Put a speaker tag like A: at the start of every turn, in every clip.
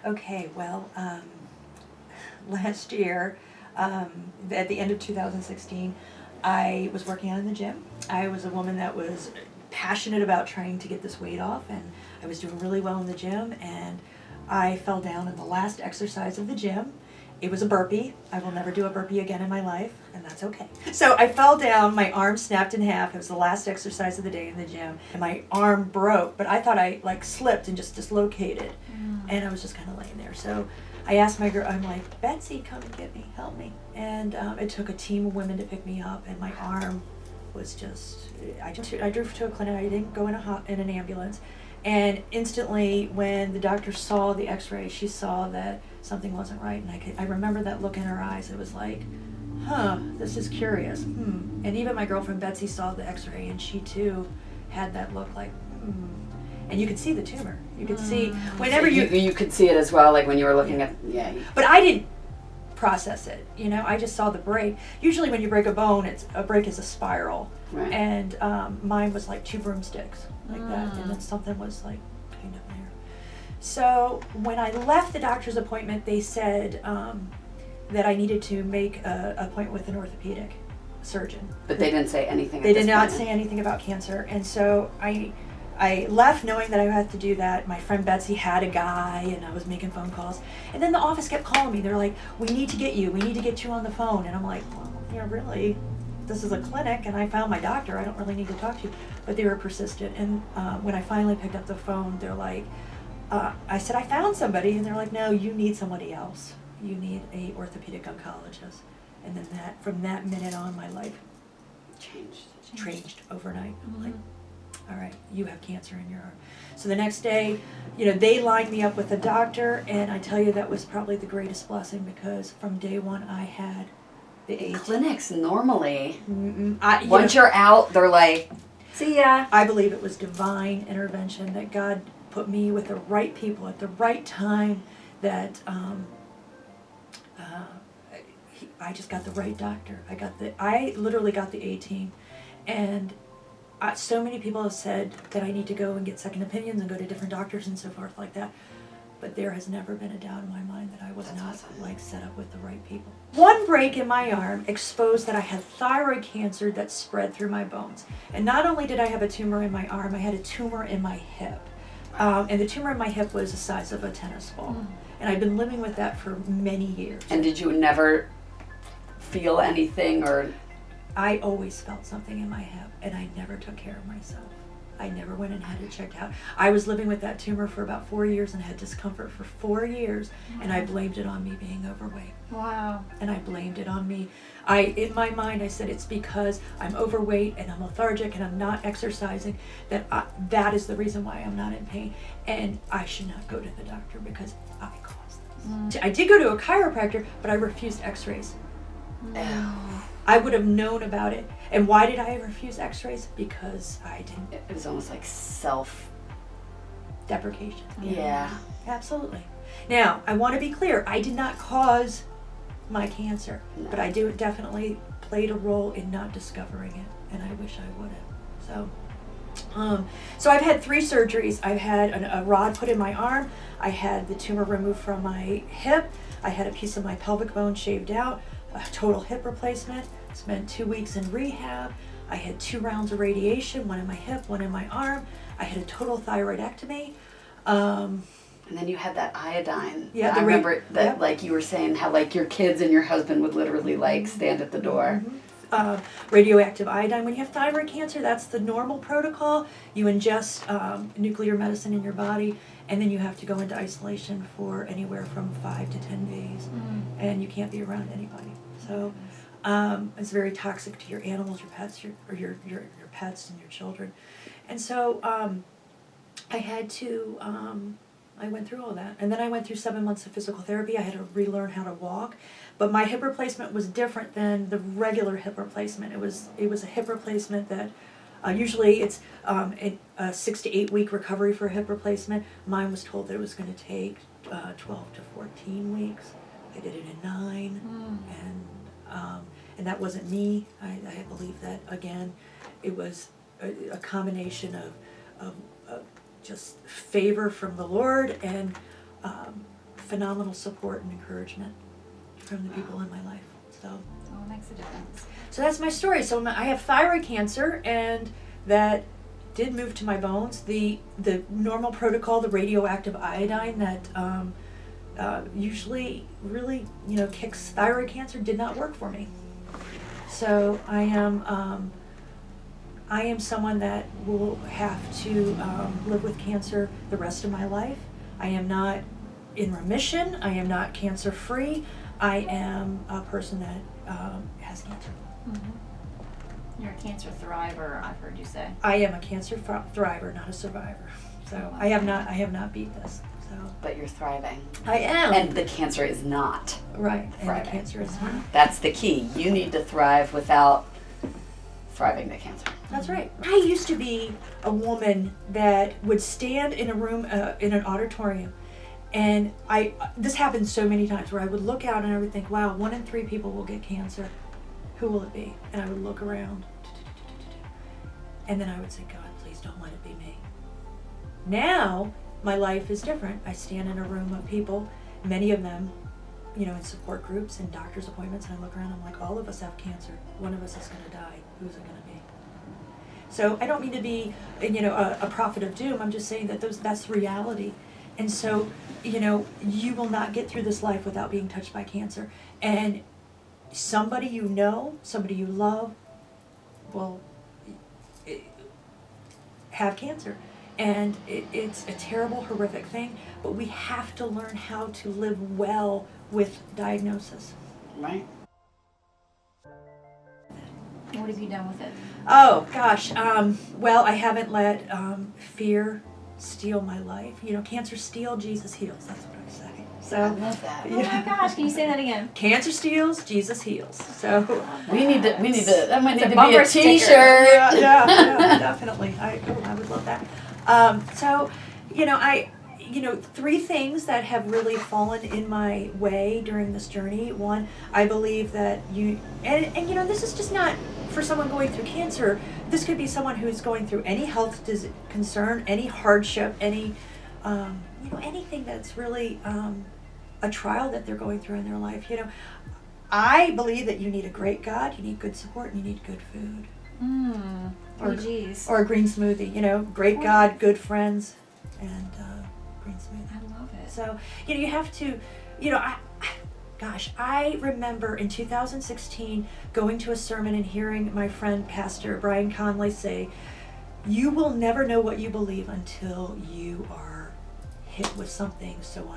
A: Okay, well, last year, at the end of 2016, I was working out in the gym. I was a woman that was passionate about trying to get this weight off, and I was doing really well in the gym, and I fell down in the last exercise of the gym. It was a burpee. I will never do a burpee again in my life, and that's okay. So I fell down, my arm snapped in half. It was the last exercise of the day in the gym, and my arm broke, but I thought I like slipped and just dislocated, and I was just kind of laying there. So I asked my girl, I'm like, Betsy, come and get me, help me. And it took a team of women to pick me up, and my arm was just, I drove to a clinic. I didn't go in an ambulance. And instantly, when the doctor saw the x-ray, she saw that something wasn't right. And I remember that look in her eyes. It was like, huh, this is curious. And even my girlfriend Betsy saw the x-ray, and she too had that look like, And you could see the tumor. You could see, whenever
B: you could see it as well, like when you were looking at,
A: But I didn't process it, I just saw the break. Usually when you break a bone, a break is a spiral.
B: Right.
A: And mine was like 2 broomsticks, like that, and then something was like kind of there. So when I left the doctor's appointment, they said that I needed to make an appointment with an orthopedic surgeon.
B: But they didn't say anything.
A: They did not say anything about cancer, and so I left knowing that I had to do that. My friend Betsy had a guy, and I was making phone calls. And then the office kept calling me. They're like, we need to get you on the phone. And I'm like, well, really, this is a clinic, and I found my doctor. I don't really need to talk to you. But they were persistent. And when I finally picked up the phone, they're like, I said, I found somebody. And they're like, no, you need somebody else. You need a orthopedic oncologist. And then from that minute on, my life changed overnight. I'm like, all right, you have cancer in your arm. So the next day, they lined me up with a doctor, and I tell you, that was probably the greatest blessing, because from day one I had the AIDS.
B: Clinics normally,
A: once
B: you're out, they're like, see ya.
A: I believe it was divine intervention, that God put me with the right people at the right time, that I just got the right doctor. I literally got the A team, and so many people have said that I need to go and get second opinions and go to different doctors and so forth like that. But there has never been a doubt in my mind that I was set up with the right people. One break in my arm exposed that I had thyroid cancer that spread through my bones. And not only did I have a tumor in my arm, I had a tumor in my hip. And the tumor in my hip was the size of a tennis ball. And I've been living with that for many years.
B: And did you never feel anything, or?
A: I always felt something in my hip, and I never took care of myself. I never went and had it checked out. I was living with that tumor for about 4 years and had discomfort for 4 years, and I blamed it on me being overweight.
C: Wow.
A: And I blamed it on me. In my mind, I said, it's because I'm overweight and I'm lethargic and I'm not exercising, that is the reason why I'm not in pain. And I should not go to the doctor because I caused this. I did go to a chiropractor, but I refused x-rays. I would have known about it. And why did I refuse x-rays? Because I didn't.
B: It was almost like self
A: deprecation.
B: Yeah.
A: Absolutely. Now, I want to be clear. I did not cause my cancer, but I definitely played a role in not discovering it, and I wish I would have. So I've had 3 surgeries. I've had a rod put in my arm. I had the tumor removed from my hip. I had a piece of my pelvic bone shaved out. A total hip replacement. Spent 2 weeks in rehab. I had 2 rounds of radiation, 1 in my hip, 1 in my arm. I had a total thyroidectomy. And
B: then you had that iodine.
A: Yeah,
B: I remember that, like you were saying, how like your kids and your husband would literally like stand at the door.
A: Radioactive iodine. When you have thyroid cancer, that's the normal protocol. You ingest nuclear medicine in your body, and then you have to go into isolation for anywhere from 5 to 10 days, and you can't be around anybody. So it's very toxic to your animals, your pets, your pets and your children. And so I had to, I went through all that. And then I went through 7 months of physical therapy. I had to relearn how to walk. But my hip replacement was different than the regular hip replacement. It was a hip replacement that usually it's a 6 to 8 week recovery for a hip replacement. Mine was told that it was going to take 12 to 14 weeks. I did it in 9, and that wasn't me. I believe that, again, it was a combination of just favor from the Lord and phenomenal support and encouragement from the people in my life. So
C: it makes a difference.
A: So that's my story. So I have thyroid cancer, and that did move to my bones. The normal protocol, the radioactive iodine that usually really kicks thyroid cancer, did not work for me. So I am someone that will have to live with cancer the rest of my life. I am not in remission. I am not cancer free. I am a person that has cancer.
C: Mm-hmm. You're a cancer thriver, I've heard you say.
A: I am a cancer thriver, not a survivor. So
C: wow.
A: I have not beat this. So.
B: But you're thriving.
A: I am.
B: And the cancer is not.
A: Right.
B: Thriving.
A: And the cancer is not.
B: That's the key. You need to thrive without thriving the cancer.
A: That's right. I used to be a woman that would stand in a room, in an auditorium, and this happened so many times where I would look out and I would think, wow, 1 in 3 people will get cancer. Who will it be? And I would look around, and then I would say, God, please don't let it be me. Now, my life is different. I stand in a room of people, many of them, in support groups and doctor's appointments, and I look around, I'm like, all of us have cancer. One of us is going to die. Who's it going to be? So I don't mean to be, a prophet of doom. I'm just saying that that's reality. And so, you will not get through this life without being touched by cancer. And somebody somebody you love will have cancer. And it's a terrible, horrific thing, but we have to learn how to live well with diagnosis.
B: Right.
C: What have you done with it?
A: Oh, gosh. Well, I haven't let fear steal my life. Cancer steals, Jesus heals. That's what I say. So,
B: I love that.
C: Oh my gosh, can you say that again?
A: Cancer steals, Jesus heals. So
B: we need to, that might
C: It's a
B: need to be
C: bumper
B: a
C: sticker.
B: t-shirt.
A: yeah, definitely. I would love that. So, 3 things that have really fallen in my way during this journey. One, I believe that this is just not for someone going through cancer. This could be someone who's going through any health concern, any hardship, any, anything that's really a trial that they're going through in their life. I believe that you need a great God, you need good support, and you need good food.
C: Oh, geez.
A: Or a green smoothie, great God, good friends, and green smoothie.
C: I love it.
A: So, you have to, I remember in 2016 going to a sermon and hearing my friend, Pastor Brian Conley, say, you will never know what you believe until you are hit with something so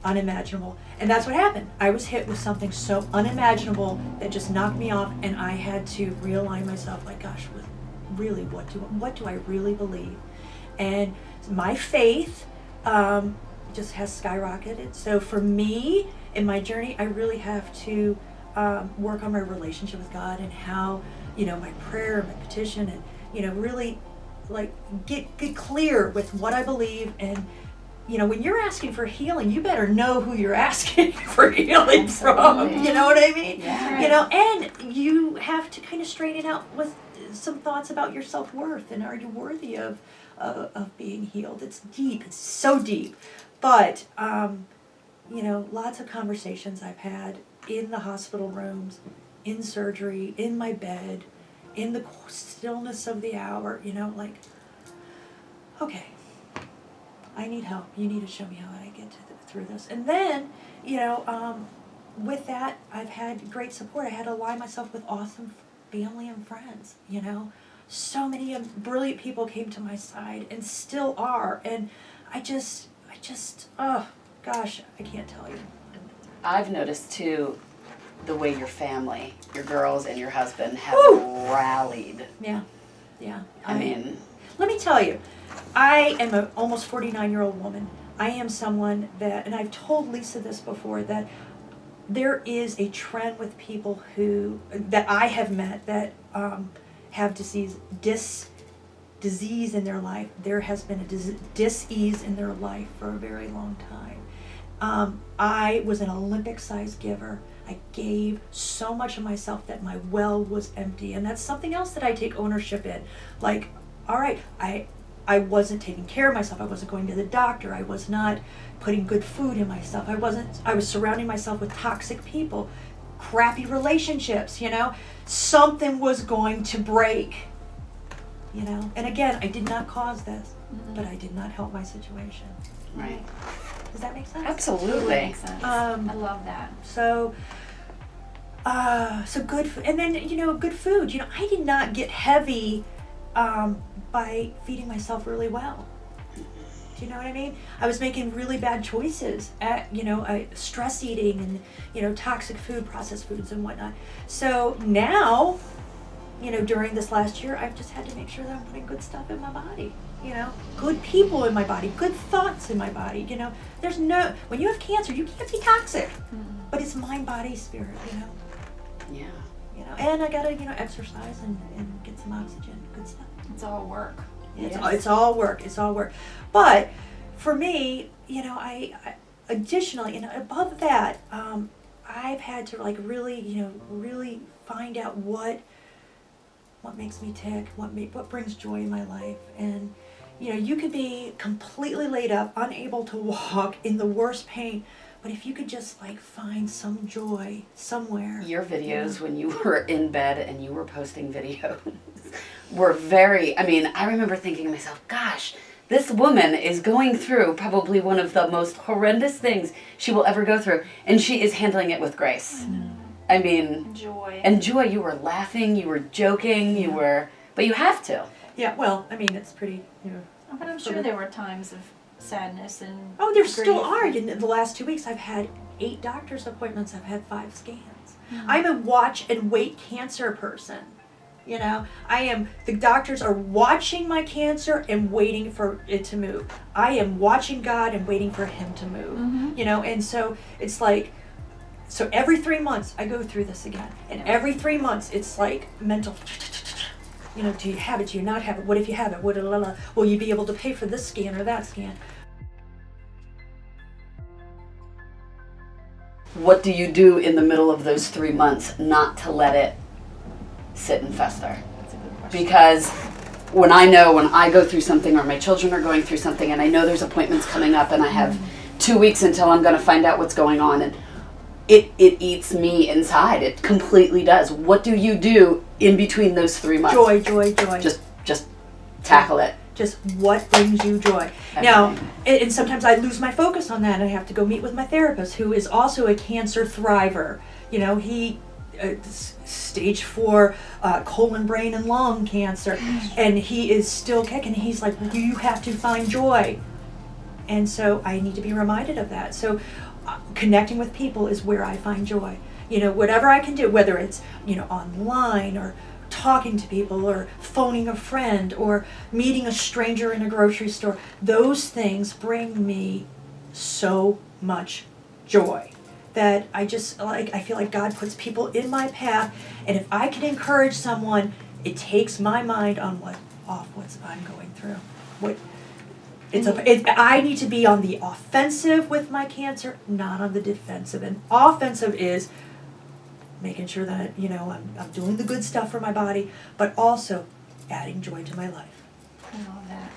A: unimaginable. And that's what happened. I was hit with something so unimaginable that just knocked me off, and I had to realign myself, like, gosh, really, what do I really believe? And my faith just has skyrocketed. So for me, in my journey, I really have to work on my relationship with God, and how, my prayer, my petition, and, really, like, get clear with what I believe. And when you're asking for healing, you better know who you're asking for healing from. You know what I mean?
B: Yeah.
A: And you have to kind of straighten out with some thoughts about your self-worth, and are you worthy of being healed? It's deep. It's so deep. But, lots of conversations I've had in the hospital rooms, in surgery, in my bed, in the stillness of the hour, like, okay, I need help. You need to show me how I get through this. And then, with that, I've had great support. I had to align myself with awesome family and friends, So many brilliant people came to my side and still are. And I just, oh, gosh, I can't tell you.
B: I've noticed, too, the way your family, your girls and your husband have rallied.
A: Yeah.
B: I mean,
A: let me tell you, I am an almost 49-year-old woman. I am someone that, and I've told Lisa this before, that there is a trend with people that I have met that have disease in their life. There has been a dis-ease in their life for a very long time. I was an Olympic-sized giver. I gave so much of myself that my well was empty. And that's something else that I take ownership in. Like, all right, I wasn't taking care of myself. I wasn't going to the doctor. I was not putting good food in myself. I was surrounding myself with toxic people, crappy relationships, you know. Something was going to break, you know. And again, I did not cause this, but I did not help my situation.
B: Right.
A: Does that make sense?
B: Absolutely.
C: Makes sense. I love that.
A: So good food. And then, you know, good food. You know, I did not get heavy by feeding myself really well. Do you know what I mean? I was making really bad choices at, you know, stress eating and, you know, toxic food, processed foods and whatnot. So now, you know, during this last year, I've just had to make sure that I'm putting good stuff in my body. You know, good people in my body, good thoughts in my body. You know, when you have cancer, you can't be toxic, but it's mind, body, spirit. You know.
B: Yeah.
A: You know, and I gotta, you know, exercise and get some oxygen, good stuff.
C: It's all work.
A: It's all work. It's all work. But for me, you know, I additionally, you know, above that, I've had to like really, you know, really find out what makes me tick, what brings joy in my life. And you know, you could be completely laid up, unable to walk, in the worst pain, but if you could just like find some joy somewhere.
B: Your videos when you were in bed and you were posting videos were very, I mean, I remember thinking to myself, gosh, this woman is going through probably one of the most horrendous things she will ever go through, and she is handling it with grace. I mean,
C: Joy.
B: And joy, you were laughing, you were joking, you were, but you have to.
A: Yeah, well, I mean, it's pretty, you know.
C: But I'm sure there were times of sadness and
A: Oh, there still
C: grief.
A: are. In the last 2 weeks, I've had 8 doctor's appointments. I've had 5 scans. I'm a watch and wait cancer person. You know, the doctors are watching my cancer and waiting for it to move. I am watching God and waiting for Him to move. You know, and so it's like, so every 3 months I go through this again. And every 3 months it's like mental, you know, do you have it? Do you not have it? What if you have it? Will you be able to pay for this scan or that scan?
B: What do you do in the middle of those 3 months not to let it sit and fester?
C: That's a good question.
B: Because when I go through something or my children are going through something and I know there's appointments coming up and I have 2 weeks until I'm going to find out what's going on, and it eats me inside. It completely does. What do you do in between those 3 months?
A: Joy.
B: Just tackle it.
A: Just what brings you joy. Now, and sometimes I lose my focus on that and I have to go meet with my therapist, who is also a cancer thriver. You know, he stage 4 colon, brain, and lung cancer, and he is still kicking. He's like, you have to find joy. And so I need to be reminded of that. So connecting with people is where I find joy. You know, whatever I can do, whether it's, you know, online or talking to people or phoning a friend or meeting a stranger in a grocery store, those things bring me so much joy that I feel like God puts people in my path, and if I can encourage someone, it takes my mind on what I'm going through. I need to be on the offensive with my cancer, not on the defensive. And offensive is making sure that, you know, I'm doing the good stuff for my body, but also adding joy to my life.
C: I love that.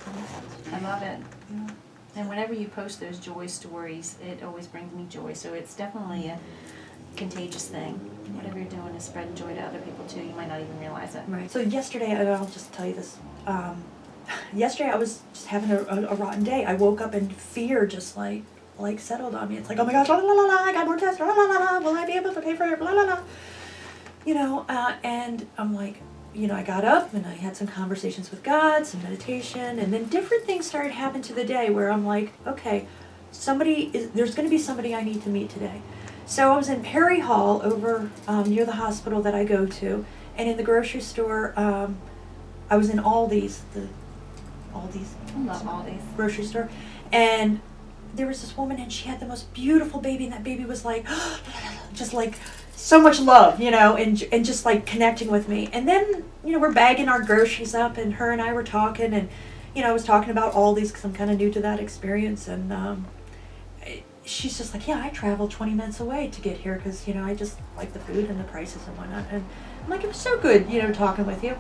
C: I love it.
A: Yeah.
C: And whenever you post those joy stories, it always brings me joy. So it's definitely a contagious thing. Whatever you're doing is spreading joy to other people too. You might not even realize it.
A: Right. So yesterday, and I'll just tell you this, yesterday I was just having a rotten day. I woke up and fear just like settled on me. It's like, oh my gosh, la la la la, I got more tests, la la la la, will I be able to pay for it, la la la. You know, and I'm like, you know, I got up and I had some conversations with God, some meditation, and then different things started happening to the day where I'm like, okay, there's going to be somebody I need to meet today. So I was in Perry Hall over near the hospital that I go to, and in the grocery store, I was in Aldi's,
C: I love Aldi's.
A: grocery store, and there was this woman and she had the most beautiful baby, and that baby was like, just like so much love, you know, and just like connecting with me. And then, you know, we're bagging our groceries up, and her and I were talking, and, you know, I was talking about Aldi's because I'm kind of new to that experience, and she's just like, yeah, I traveled 20 minutes away to get here because, you know, I just like the food and the prices and whatnot. And I'm like, it was so good, you know, talking with you.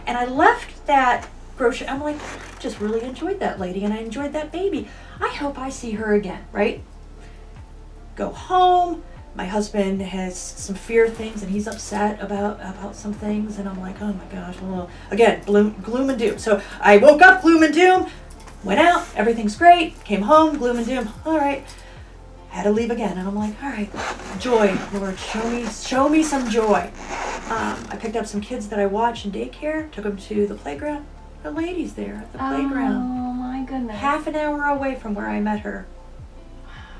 A: And I left that grocery. I'm like, just really enjoyed that lady and I enjoyed that baby. I hope I see her again, right? Go home. My husband has some fear things and he's upset about some things, and I'm like, oh my gosh, well, again, gloom and doom. So I woke up, gloom and doom, went out, everything's great, came home, gloom and doom, all right. Had to leave again, and I'm like, all right, joy, Lord, show me some joy. I picked up some kids that I watch in daycare, took them to the playground. The lady's there at the playground.
C: Oh my goodness.
A: Half an hour away from where I met her.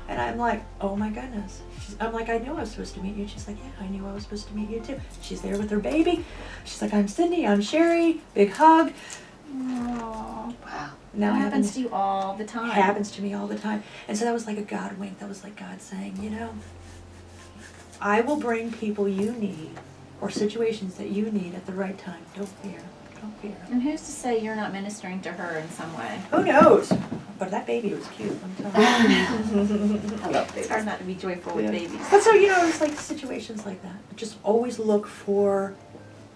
A: And I'm like, oh my goodness. I'm like, I knew I was supposed to meet you. She's like, yeah, I knew I was supposed to meet you too. She's there with her baby. She's like, I'm Cindy, I'm SHARI, big hug.
C: Oh,
B: Wow.
A: Now
C: that happens to you all the time.
A: Happens to me all the time. And so that was like a God wink. That was like God saying, you know, I will bring people you need or situations that you need at the right time. Don't fear. Don't fear.
C: And who's to say you're not ministering to her in some way?
A: Who knows? But that baby was cute, I'm telling you.
B: I love
C: It's
B: babies.
C: hard not to be joyful with
A: Yeah.
C: babies.
A: But so, you know, it's like situations like that. Just always look for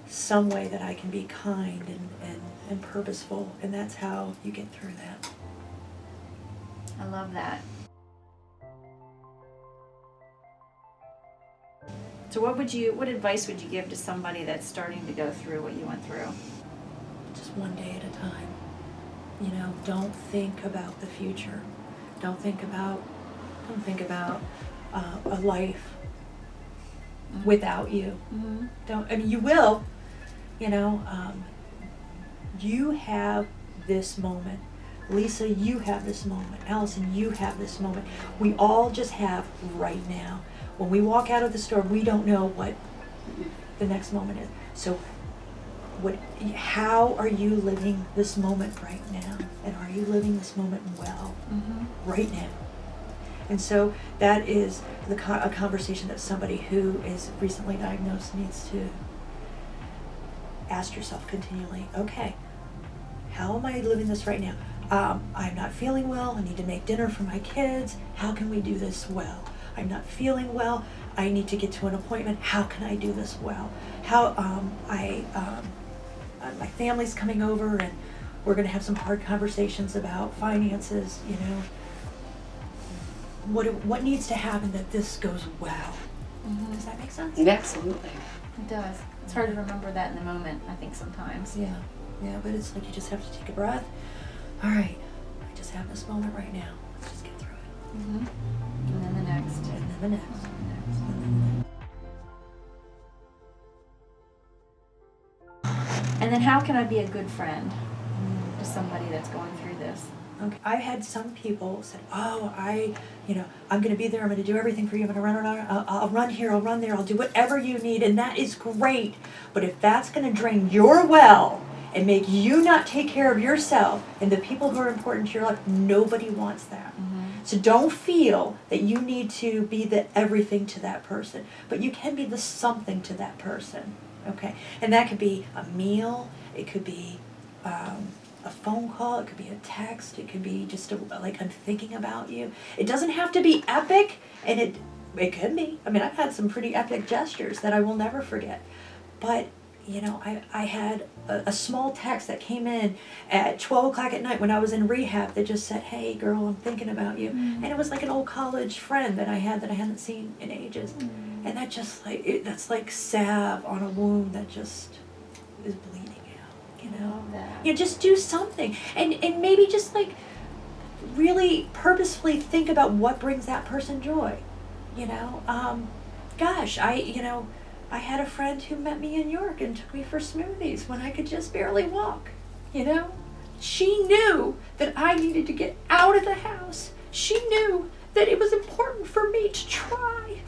A: some way that I can be kind and purposeful, and that's how you get through that.
C: I love that. So what advice would you give to somebody that's starting to go through what you went through?
A: Just one day at a time. You know, don't think about the future. Don't think about a life without you.
C: Mm-hmm.
A: I mean, you will, you know, you have this moment. Lisa, you have this moment. Allison, you have this moment. We all just have right now. When we walk out of the store, we don't know what the next moment is. So how are you living this moment right now? And are you living this moment well right now? And so that is a conversation that somebody who is recently diagnosed needs to ask yourself continually. Okay, how am I living this right now? I'm not feeling well. I need to make dinner for my kids. How can we do this well? I'm not feeling well. I need to get to an appointment. How can I do this well? My family's coming over and we're going to have some hard conversations about finances, you know. What needs to happen that this goes well? Does that make sense?
B: Yeah, absolutely.
C: It does. It's hard to remember that in the moment, I think, sometimes.
A: Yeah, but it's like you just have to take a breath. All right, I just have this moment right now. Let's just get through it.
C: Mm-hmm. And then the next.
A: And then the next.
C: And then the next.
A: And then the next.
C: And then how can I be a good friend to somebody that's going through this?
A: Okay. I had some people said, "Oh, I'm going to be there. I'm going to do everything for you. I'm going to run around. I'll run here. I'll run there. I'll do whatever you need." And that is great. But if that's going to drain your well and make you not take care of yourself and the people who are important to your life, nobody wants that. So don't feel that you need to be the everything to that person, but you can be the something to that person. Okay, and that could be a meal. It could be a phone call. It could be a text. It could be just I'm thinking about you. It doesn't have to be epic, and it could be. I mean, I've had some pretty epic gestures that I will never forget. But I had a small text that came in at 12 o'clock at night when I was in rehab that just said, "Hey, girl, I'm thinking about you," and it was like an old college friend that I hadn't seen in ages, and that just that's like salve on a wound that just is bleeding out.
C: Love that.
A: Just do something, and maybe just really purposefully think about what brings that person joy. Gosh, I had a friend who met me in New York and took me for smoothies when I could just barely walk. She knew that I needed to get out of the house. She knew that it was important for me to try.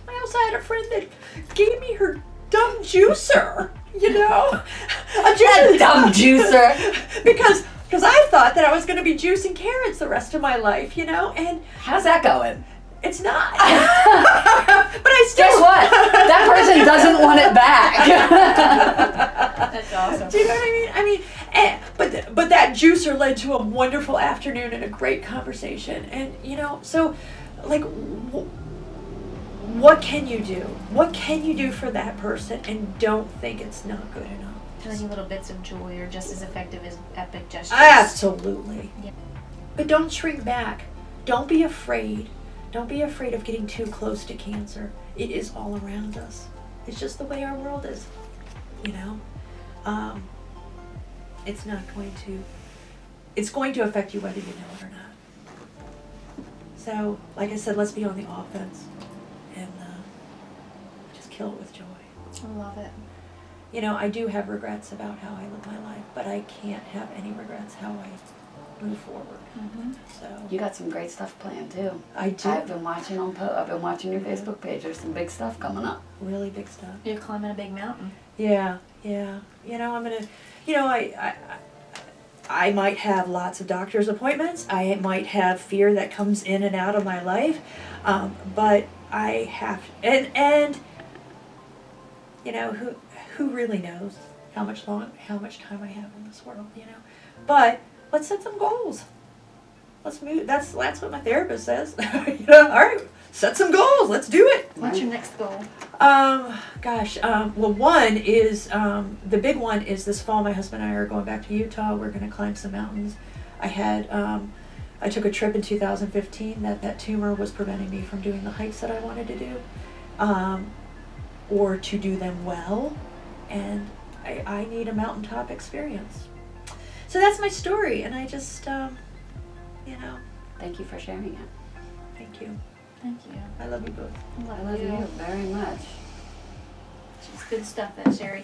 A: I also had a friend that gave me her dumb juicer,
B: A dumb juicer.
A: because I thought that I was going to be juicing carrots the rest of my life, and
B: How's that going?
A: it's not. But I still.
B: Guess what? That person doesn't want it back.
C: That's awesome.
A: Do you know what I mean? But that juicer led to a wonderful afternoon and a great conversation, and so what can you do? What can you do for that person, and don't think it's not good enough?
C: Tiny little bits of joy are just as effective as epic gestures.
A: Absolutely.
C: Yeah.
A: But don't shrink back. Don't be afraid. Don't be afraid of getting too close to cancer. It is all around us. It's just the way our world is, you know. It's not going to. It's going to affect you whether you know it or not. So, like I said, let's be on the offense and just kill it with joy.
C: I love it.
A: You know, I do have regrets about how I live my life, but I can't have any regrets how I move forward.
C: Mm-hmm.
A: So
B: You got some great stuff planned too.
A: I do.
B: I've been watching I've been watching your Facebook page. There's some big stuff coming up.
A: Really big stuff.
C: You're climbing a big mountain.
A: Yeah, yeah. You know, I'm gonna. You know, I might have lots of doctor's appointments. I might have fear that comes in and out of my life, but I have and you know who really knows how much time I have in this world. You know, but let's set some goals. Let's move. That's what my therapist says. You know, all right, set some goals. Let's do it.
C: What's your next goal?
A: Well, one is, the big one is this fall, my husband and I are going back to Utah. We're going to climb some mountains. I took a trip in 2015 that tumor was preventing me from doing the hikes that I wanted to do, or to do them well, and I need a mountaintop experience. So that's my story, and I just, you know,
B: Thank you for sharing it.
A: thank you.
C: Thank you.
A: I love you both.
C: I love,
B: I love you very much.
C: She's good stuff, that Sherry.